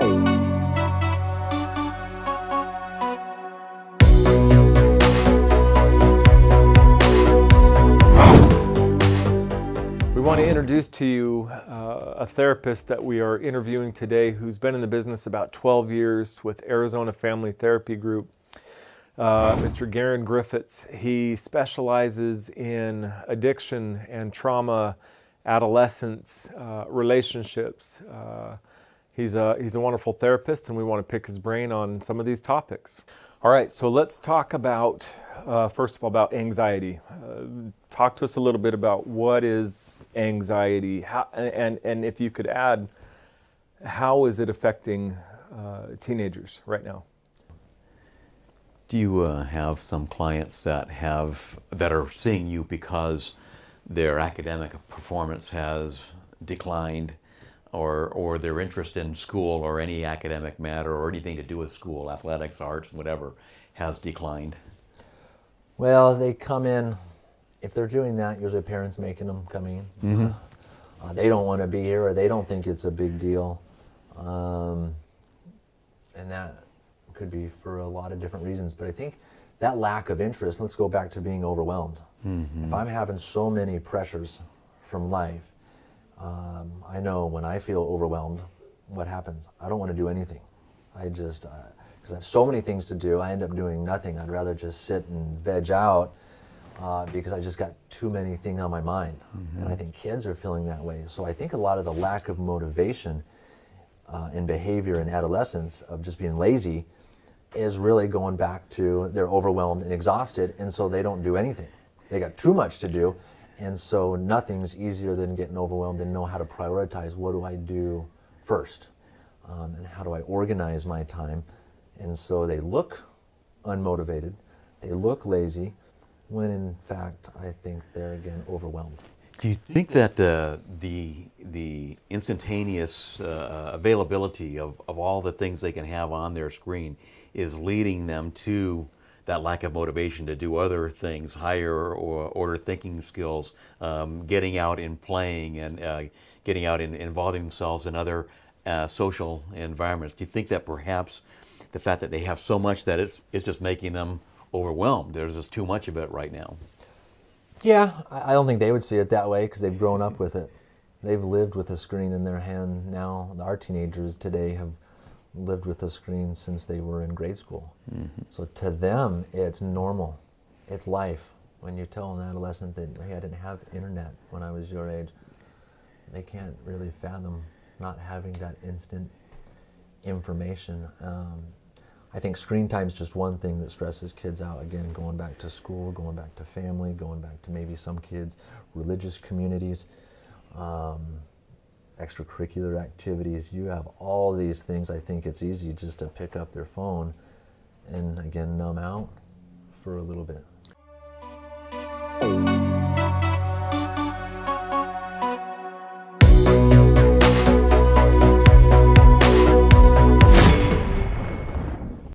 We want to introduce to you a therapist that we are interviewing today who's been in the business about 12 years with Arizona Family Therapy Group, Mr. Garen Griffiths. He specializes in addiction and trauma, adolescence, relationships. He's a wonderful therapist, and we want to pick his brain on some of these topics. All right, so let's talk about, first of all, about anxiety. Talk to us a little bit about what is anxiety, how, and if you could add, how is it affecting teenagers right now? Do you have some clients that are seeing you because their academic performance has declined, or their interest in school or any academic matter or anything to do with school, athletics, arts, whatever, has declined? Well, they come in, if they're doing that, usually parents making them come in. Mm-hmm. They don't want to be here, or they don't think it's a big deal. And that could be for a lot of different reasons. But I think that lack of interest, let's go back to being overwhelmed. Mm-hmm. If I'm having so many pressures from life, I know when I feel overwhelmed, what happens? I don't want to do anything. I just, because I have so many things to do, I end up doing nothing. I'd rather just sit and veg out because I just got too many things on my mind. Mm-hmm. And I think kids are feeling that way. So I think a lot of the lack of motivation in behavior in adolescence of just being lazy is really going back to they're overwhelmed and exhausted, and so they don't do anything. They got too much to do, and so nothing's easier than getting overwhelmed and know how to prioritize. What do I do first? And how do I organize my time? And so they look unmotivated, they look lazy, when in fact I think they're again overwhelmed. Do you think that the instantaneous availability of all the things they can have on their screen is leading them to that lack of motivation to do other things, higher or order thinking skills, getting out and playing and getting out and involving themselves in other social environments? Do you think that perhaps the fact that they have so much that it's just making them overwhelmed? There's just too much of it right now. Yeah, I don't think they would see it that way because they've grown up with it. They've lived with a screen in their hand now. Our teenagers today have lived with a screen since they were in grade school. Mm-hmm. So to them, it's normal. It's life. When you tell an adolescent that, hey, I didn't have internet when I was your age, they can't really fathom not having that instant information. I think screen time is just one thing that stresses kids out. Again, going back to school, going back to family, going back to maybe some kids' religious communities, extracurricular activities. You have all these things. I think it's easy just to pick up their phone and again numb out for a little bit.